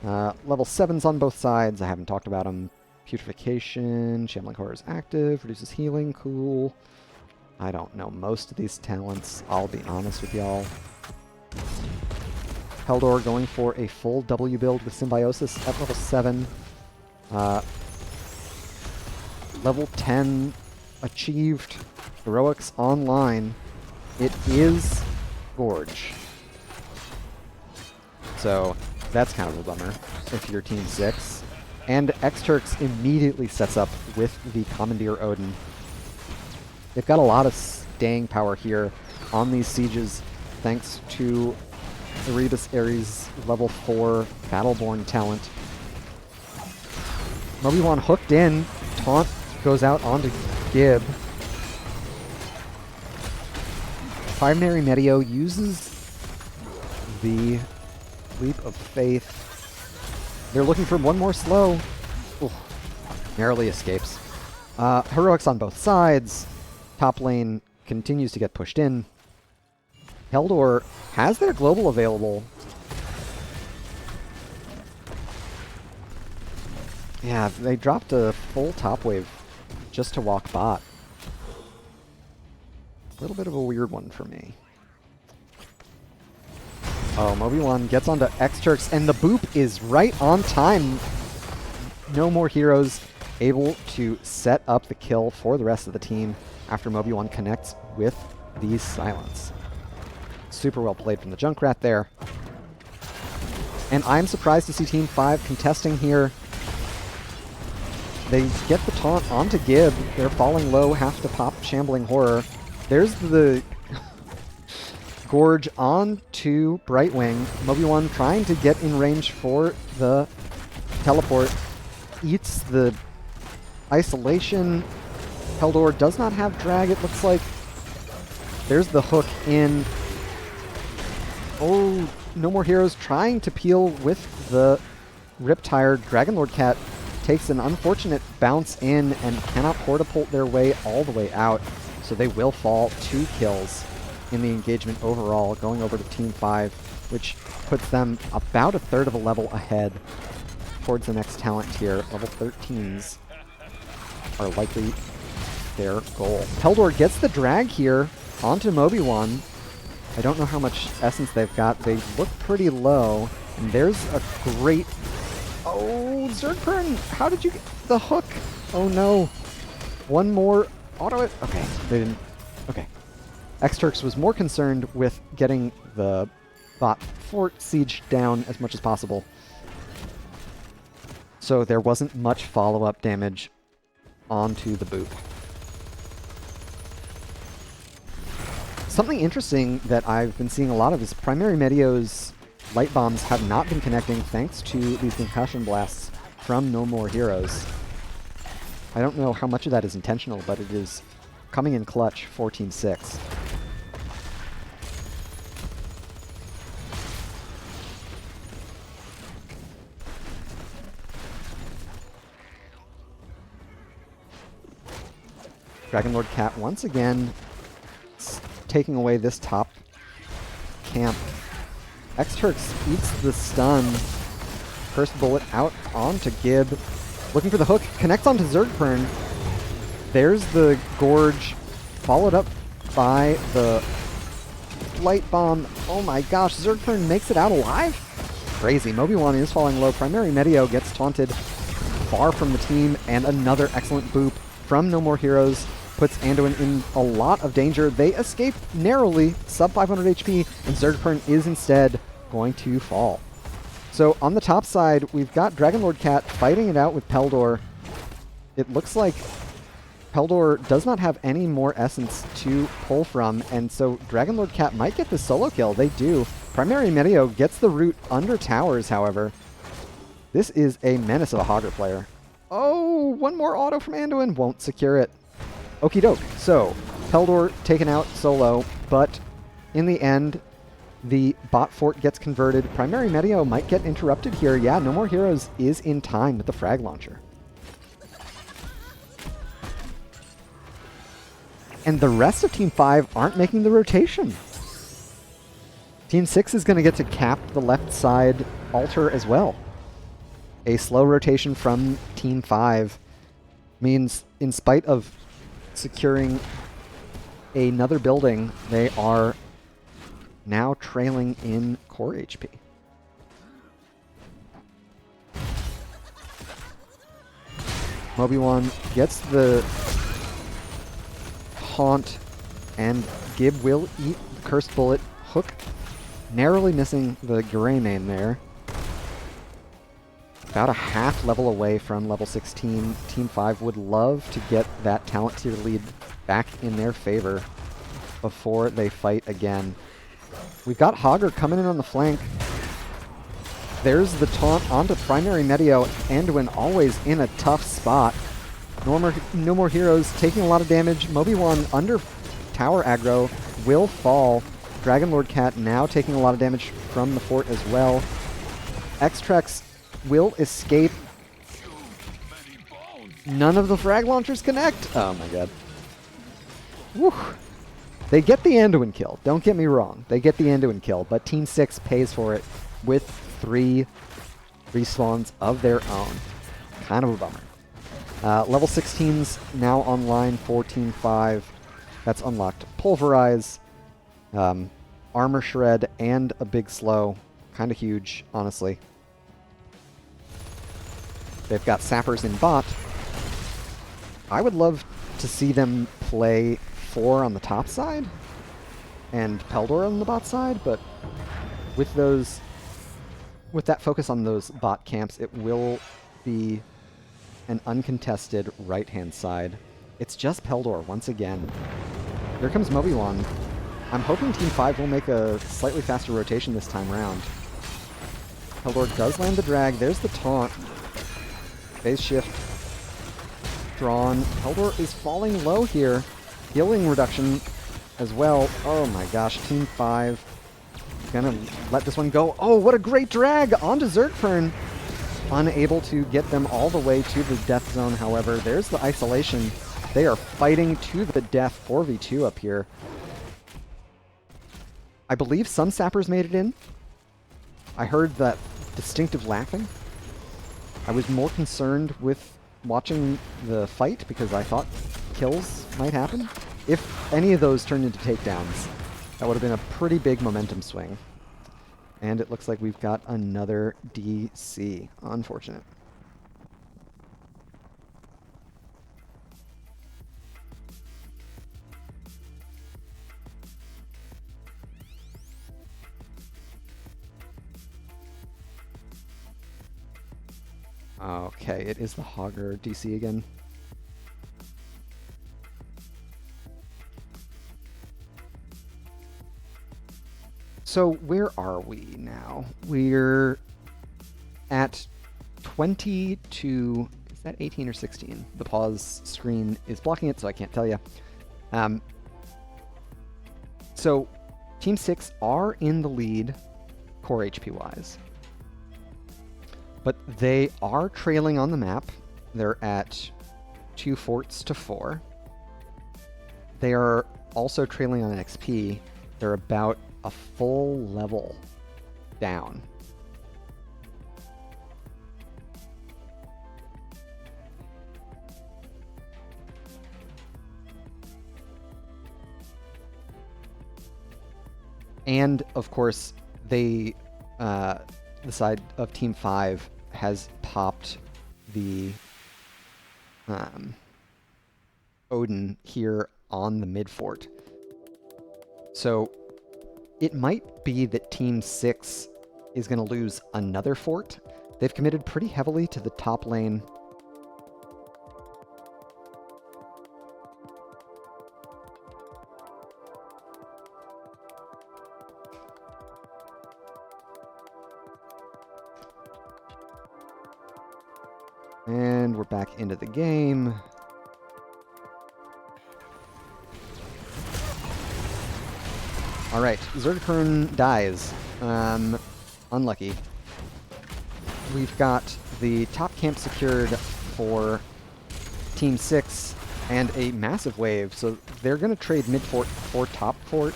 Level 7s on both sides. I haven't talked about them. Putrefaction, Shambling Horror is active, reduces healing, cool. I don't know most of these talents, I'll be honest with y'all. Peldor going for a full W build with Symbiosis at level 7. Level 10 achieved. Heroics online. It is Gorge. So that's kind of a bummer if you're Team 6. And X-Turks immediately sets up with the Commandeer Odin. They've got a lot of staying power here on these sieges thanks to Erebus Ares' level 4 Battleborn talent. Moby1 hooked in. Taunt goes out onto Gib. Primary Meteo uses the Leap of Faith. They're looking for one more slow. Ooh, narrowly escapes. Heroics on both sides. Top lane continues to get pushed in. Peldor has their global available. Yeah, they dropped a full top wave just to walk bot. A little bit of a weird one for me. Oh, Moby1 gets onto X-Turks, and the boop is right on time. No More Heroes able to set up the kill for the rest of the team after Moby1 connects with these silence. Super well played from the Junkrat there. And I'm surprised to see Team 5 contesting here. They get the taunt onto Gib. They're falling low, have to pop Shambling Horror. There's the Gorge on to Brightwing. Moby1 trying to get in range for the teleport. Eats the isolation. Peldor does not have drag, it looks like. There's the hook in. Oh, No More Heroes trying to peel with the Riptire. Dragonlord Cat takes an unfortunate bounce in and cannot portapult their way all the way out, so they will fall 2 kills in the engagement overall, going over to Team 5, which puts them about a third of a level ahead towards the next talent tier. Level 13s are likely their goal. Peldor gets the drag here onto Moby1. I don't know how much essence they've got. They look pretty low, and there's a great... Oh, Zergpern, how did you get the hook? Oh no. One more auto it. Okay, they didn't. Okay. X-Turks was more concerned with getting the bot fort siege down as much as possible. So there wasn't much follow-up damage onto the boop. Something interesting that I've been seeing a lot of is Primary Medio's light bombs have not been connecting thanks to these concussion blasts from No More Heroes. I don't know how much of that is intentional, but it is coming in clutch for Team 6. Dragonlord Cat once again taking away this top camp. X-Turks eats the stun. First bullet out onto Gib. Looking for the hook. Connects onto Zergpern. There's the Gorge. Followed up by the Light Bomb. Oh my gosh, Zergpern makes it out alive? Crazy. Moby1 is falling low. Primary Medio gets taunted far from the team. And another excellent boop from No More Heroes puts Anduin in a lot of danger. They escape narrowly, sub 500 HP, and Zergpern is instead going to fall. So on the top side, we've got Dragonlord Cat fighting it out with Peldor. It looks like Peldor does not have any more essence to pull from, and so Dragonlord Cat might get the solo kill. They do. Primary Medio gets the root under towers, however. This is a menace of a Hogger player. Oh, one more auto from Anduin. Won't secure it. Okie doke. So, Peldor taken out solo, but in the end, the bot fort gets converted. Primary Medio might get interrupted here. Yeah, No More Heroes is in time with the frag launcher. And the rest of Team 5 aren't making the rotation. Team 6 is going to get to cap the left side altar as well. A slow rotation from Team 5 means, in spite of securing another building, they are now trailing in core HP. Moby1 gets the haunt, and Gib will eat the cursed bullet. Hook narrowly missing the Gray main there. About a half level away from level 16. Team 5 would love to get that talent tier lead back in their favor before they fight again. We've got Hogger coming in on the flank. There's the taunt onto Primary Medio. Anduin always in a tough spot. No More Heroes taking a lot of damage. Moby1 under tower aggro will fall. Dragonlord Cat now taking a lot of damage from the fort as well. X-Trex will escape. None of the frag launchers connect. Oh my god. Woo. They get the Anduin kill. Don't get me wrong. They get the Anduin kill, but Team 6 pays for it with 3 respawns of their own. Kind of a bummer. Level 16's now online for Team 5. That's unlocked. Pulverize. armor shred and a big slow. Kind of huge, honestly. They've got sappers in bot. I would love to see them play 4 on the top side and Peldor on the bot side, but with that focus on those bot camps, it will be an uncontested right-hand side. It's just Peldor once again. Here comes Mobiwan. I'm hoping Team 5 will make a slightly faster rotation this time round. Peldor does land the drag. There's the taunt. Phase shift drawn. Peldor is falling low here. Healing reduction as well. Oh my gosh, Team 5 gonna let this one go. Oh, what a great drag onto Zergpern. Unable to get them all the way to the death zone, however. There's the isolation. They are fighting to the death 4v2 up here. I believe some sappers made it in. I heard that distinctive laughing. I was more concerned with watching the fight because I thought kills might happen. If any of those turned into takedowns, that would have been a pretty big momentum swing. And it looks like we've got another DC. Unfortunate. Okay, it is the Hogger DC again. So where are we now? We're at 20 to... Is that 18 or 16? The pause screen is blocking it, so I can't tell you. So Team 6 are in the lead core HP-wise. But they are trailing on the map. They're at 2 forts to 4. They are also trailing on an XP. They're about a full level down. And of course, they the side of Team 5 has popped the Odin here on the mid fort. So it might be that Team 6 is going to lose another fort. They've committed pretty heavily to the top lane. And we're back into the game. All right, Zergpern dies. Unlucky. We've got the top camp secured for Team 6 and a massive wave, so they're going to trade mid fort for top fort.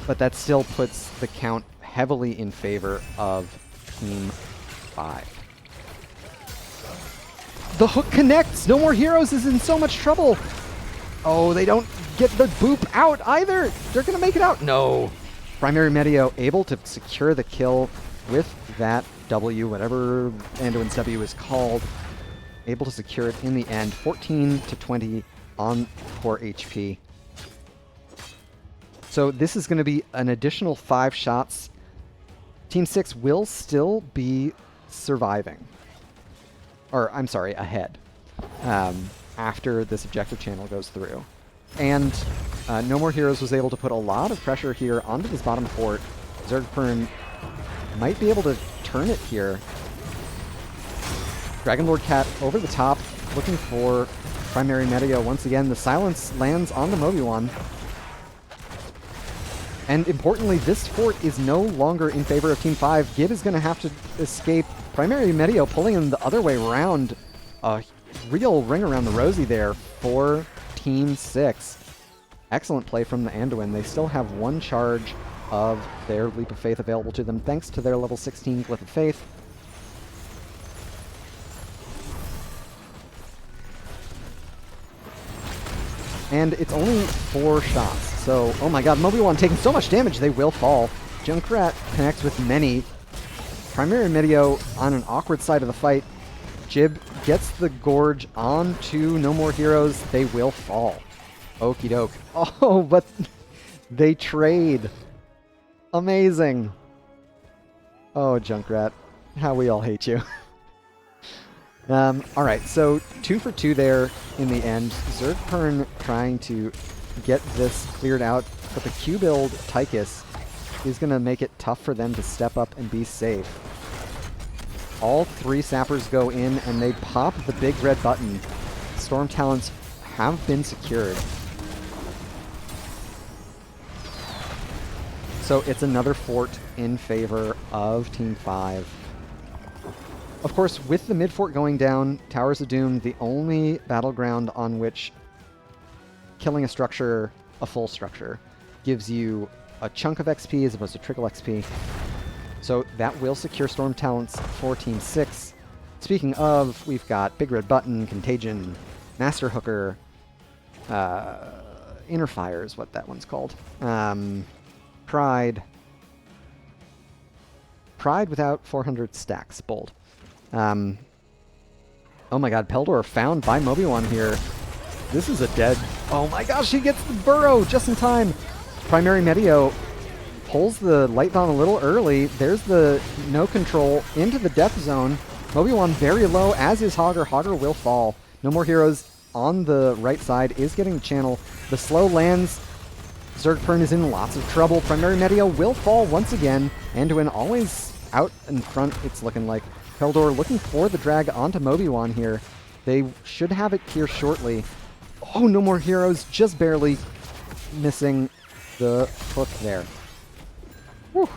But that still puts the count heavily in favor of Team 5. The hook connects! No More Heroes is in so much trouble! Oh, they don't get the boop out either! They're gonna make it out! No! Primary Medio able to secure the kill with that W, whatever Anduin's W is called. Able to secure it in the end. 14 to 20 on core HP. So this is gonna be an additional 5 shots. Team 6 will still be surviving. Or, I'm sorry, ahead, after this objective channel goes through. And No More Heroes was able to put a lot of pressure here onto this bottom fort. Zergpern might be able to turn it here. Dragon Lord Cat over the top, looking for Primary Medio. Once again, the silence lands on the Mobiwan. And importantly, this fort is no longer in favor of Team 5. Gib is going to have to escape. Primary Medio pulling him the other way around. A real ring around the rosy there for Team 6. Excellent play from the Anduin. They still have 1 charge of their Leap of Faith available to them thanks to their level 16 Glyph of Faith. And it's only 4 shots. So, oh my god, Moby1 taking so much damage, they will fall. Junkrat connects with many. Primary Medio on an awkward side of the fight. Jib gets the Gorge onto No More Heroes. They will fall. Okie doke. Oh, but they trade. Amazing. Oh, Junkrat. How we all hate you. Alright, so 2 for 2 there in the end. Zergpern trying to get this cleared out, but the Q build Tychus is going to make it tough for them to step up and be safe. All 3 sappers go in and they pop the big red button. Storm Talents have been secured. So it's another fort in favor of Team 5. Of course, with the mid fort going down, Towers of Doom, the only battleground on which killing a structure, a full structure, gives you a chunk of XP as opposed to trickle XP. So that will secure Storm Talents for Team 6. Speaking of, we've got Big Red Button, Contagion, Master Hooker, Inner Fire is what that one's called. Pride. Pride without 400 stacks. Bold. Oh my god, Peldor found by Moby1 here. This is a dead... Oh my gosh, he gets the burrow just in time. Primary Medio pulls the light bomb a little early. There's the no control into the death zone. Moby1 very low, as is Hogger. Hogger will fall. No More Heroes on the right side is getting the channel. The slow lands. Zergpern is in lots of trouble. Primary Medio will fall once again. Anduin always out in front, it's looking like. Peldor looking for the drag onto Moby1 here. They should have it here shortly. Oh, No More Heroes, just barely missing the hook there. Whew.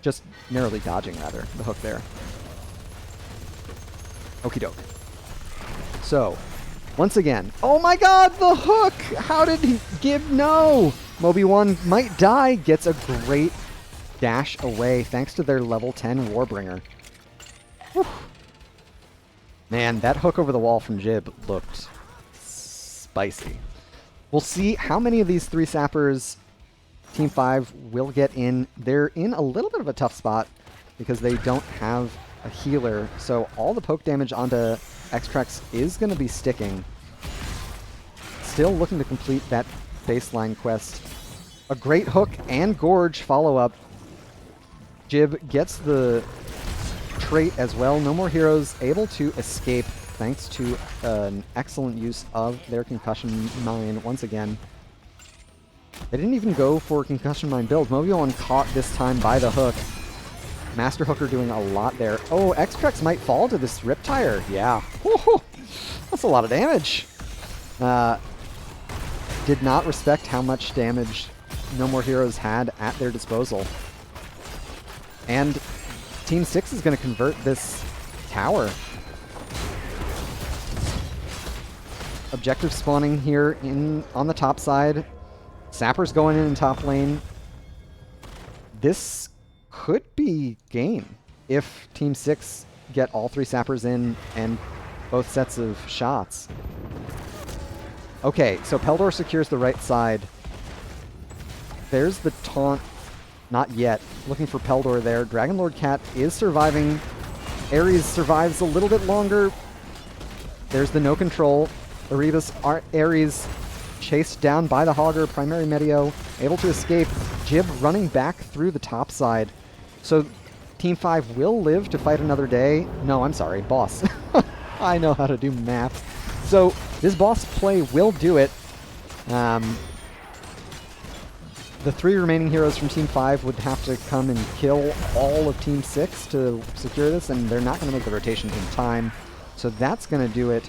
Just narrowly dodging, rather, the hook there. Okie doke. So, once again, oh my god, the hook! How did he give no? Moby1 might die, gets a great dash away thanks to their level 10 Warbringer. Whew. Man, that hook over the wall from Jib looked spicy. We'll see how many of these 3 sappers Team 5 will get in. They're in a little bit of a tough spot because they don't have a healer, so all the poke damage onto Xtrax is going to be sticking. Still looking to complete that baseline quest. A great hook and Gorge follow-up. Jib gets the trait as well. No More Heroes able to escape thanks to an excellent use of their Concussion Mine once again. They didn't even go for Concussion Mine build. Moby1 caught this time by the hook. Master Hooker doing a lot there. Oh, Xtrax might fall to this Riptire. Yeah. Woo-hoo. That's a lot of damage. Did not respect how much damage No More Heroes had at their disposal. And Team 6 is going to convert this tower. Objective spawning here on the top side. Sappers going in top lane. This could be game if Team 6 get all 3 sappers in and both sets of shots. Okay, so Peldor secures the right side. There's the taunt. Not yet. Looking for Peldor there. Dragonlord Cat is surviving. Ares survives a little bit longer. There's the no control. Erebus Ares chased down by the Hogger. Primary Medio able to escape. Jib running back through the top side. So Team 5 will live to fight another day. No, I'm sorry. Boss. I know how to do math. So this boss play will do it. The 3 remaining heroes from Team 5 would have to come and kill all of Team 6 to secure this, and they're not going to make the rotation in time. So that's going to do it.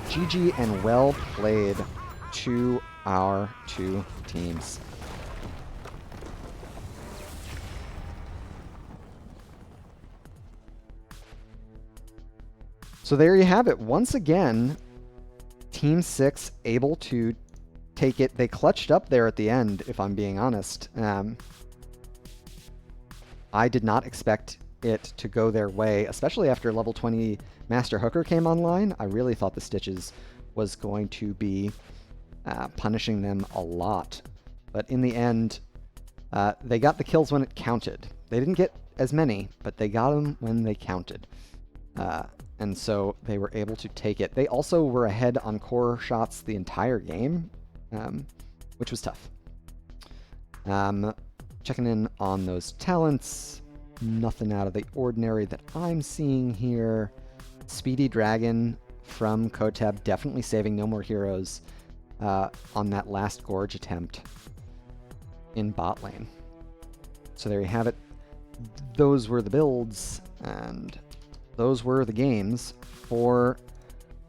GG and well played to our 2 teams. So there you have it. Once again, Team 6 able to take it. They clutched up there at the end, if I'm being honest. I did not expect it to go their way, especially after level 20 Master Hooker came online. I really thought the Stitches was going to be punishing them a lot. But in the end, they got the kills when it counted. They didn't get as many, but they got them when they counted. And so they were able to take it. They also were ahead on core shots the entire game, which was tough. Checking in on those talents. Nothing out of the ordinary that I'm seeing here. Speedy Dragon from Koteb, definitely saving No More Heroes on that last Gorge attempt in bot lane. So there you have it. Those were the builds, and those were the games for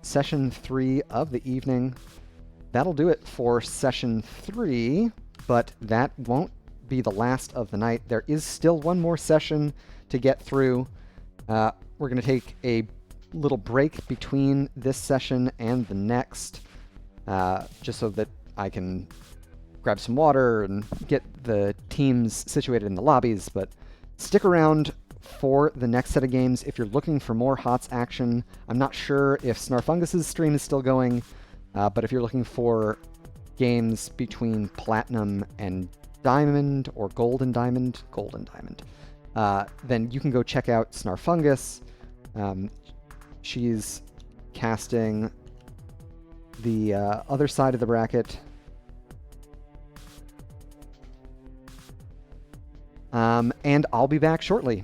session 3 of the evening. That'll do it for session 3, but that won't be the last of the night. There is still one more session to get through. We're going to take a little break between this session and the next, just so that I can grab some water and get the teams situated in the lobbies, but stick around for the next set of games if you're looking for more HOTS action. I'm not sure if Snarfungus's stream is still going, but if you're looking for games between Platinum and Diamond, or Gold and Diamond, then you can go check out Snarfungus. She's casting the other side of the bracket. And I'll be back shortly.